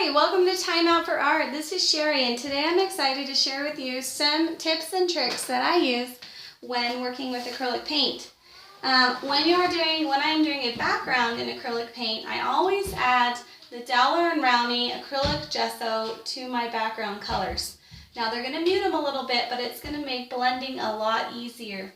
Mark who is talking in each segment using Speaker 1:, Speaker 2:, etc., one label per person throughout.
Speaker 1: Hi, welcome to Time Out for Art. This is Sherry, and today I'm excited to share with you some tips and tricks that I use when working with acrylic paint. When I'm doing a background in acrylic paint, I always add the Dowler and Rowney acrylic gesso to my background colors. Now they're going to mute them a little bit, but it's going to make blending a lot easier.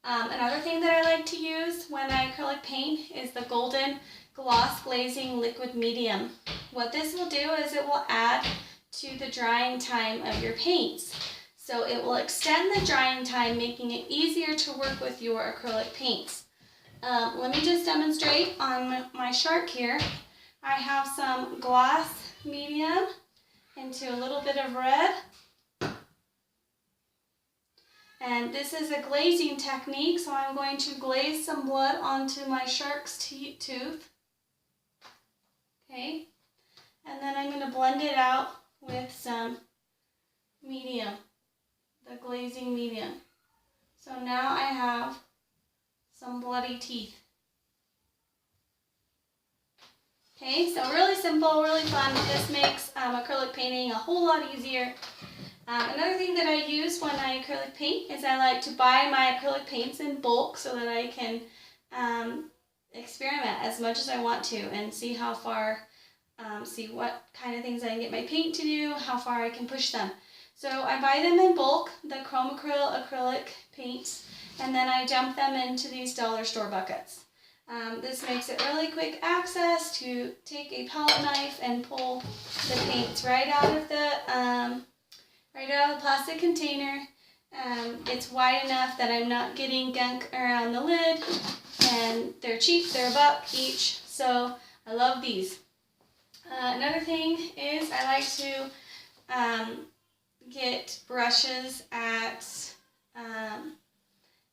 Speaker 1: Another thing that I like to use when I acrylic paint is the Golden Gloss Glazing Liquid Medium. What this will do is it will add to the drying time of your paints. So it will extend the drying time, making it easier to work with your acrylic paints. Let me just demonstrate on my shark here. I have some gloss medium into a little bit of red. And this is a glazing technique, so I'm going to glaze some blood onto my shark's tooth. Okay, and then I'm going to blend it out with some medium, the glazing medium. So now I have some bloody teeth. Okay, so really simple, really fun. This makes acrylic painting a whole lot easier. Another thing that I use when I acrylic paint is I like to buy my acrylic paints in bulk so that I can experiment as much as I want to and see how far, see what kind of things I can get my paint to do, how far I can push them. So I buy them in bulk, the chrome acrylic paints, and then I dump them into these dollar store buckets. This makes it really quick access to take a palette knife and pull the paints right out of the plastic container. It's wide enough that I'm not getting gunk around the lid, and they're cheap, they're $1 each, so I love these. Another thing is I like to get brushes at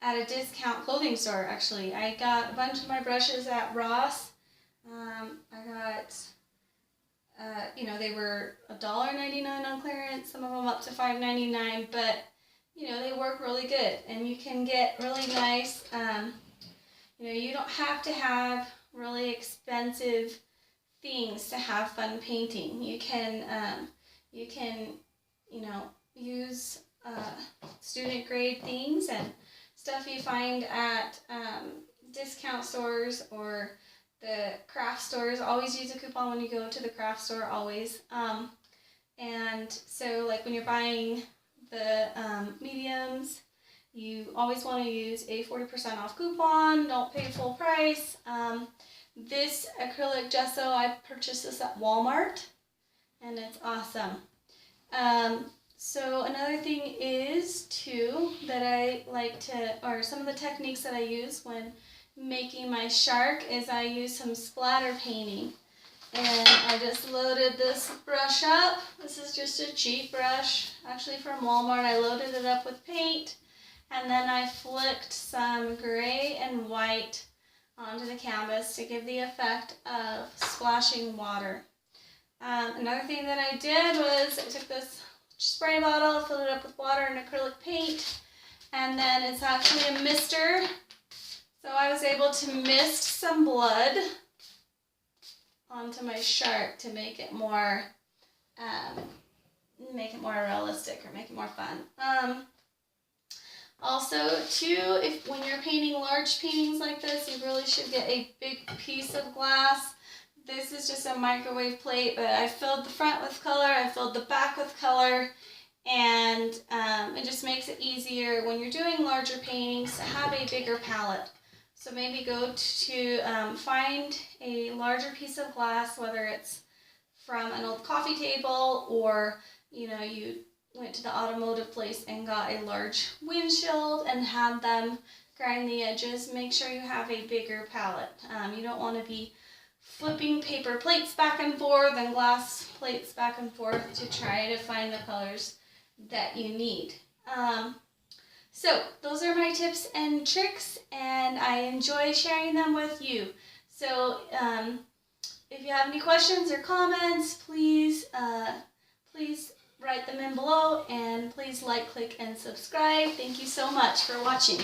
Speaker 1: a discount clothing store. Actually, I got a bunch of my brushes at Ross. I got they were $1.99 on clearance, some of them up to $5.99, but they work really good, and you can get really nice, you don't have to have really expensive things to have fun painting. You can use student grade things and stuff you find at discount stores or the craft stores. Always use a coupon when you go to the craft store, always. And so like when you're buying the mediums, you always want to use a 40% off coupon. Don't pay full price. This acrylic gesso, I purchased this at Walmart, and it's awesome. So another thing is too that I like to, or some of the techniques that I use when making my shark is I use some splatter painting. And I just loaded this brush up. This is just a cheap brush, actually from Walmart. I loaded it up with paint, and then I flicked some gray and white onto the canvas to give the effect of splashing water. Another thing that I did was I took this spray bottle, filled it up with water and acrylic paint, and then it's actually a mister. So I was able to mist some blood onto my shark to make it more realistic, or make it more fun. Also, too, when you're painting large paintings like this, you really should get a big piece of glass. This is just a microwave plate, but I filled the front with color, I filled the back with color, and it just makes it easier when you're doing larger paintings to have a bigger palette. So maybe go to find a larger piece of glass, whether it's from an old coffee table, or you went to the automotive place and got a large windshield and had them grind the edges. Make sure you have a bigger palette. You don't want to be flipping paper plates back and forth and glass plates back and forth to try to find the colors that you need. So those are my tips and tricks, and I enjoy sharing them with you. So if you have any questions or comments, please write them in below, and please like, click, and subscribe. Thank you so much for watching.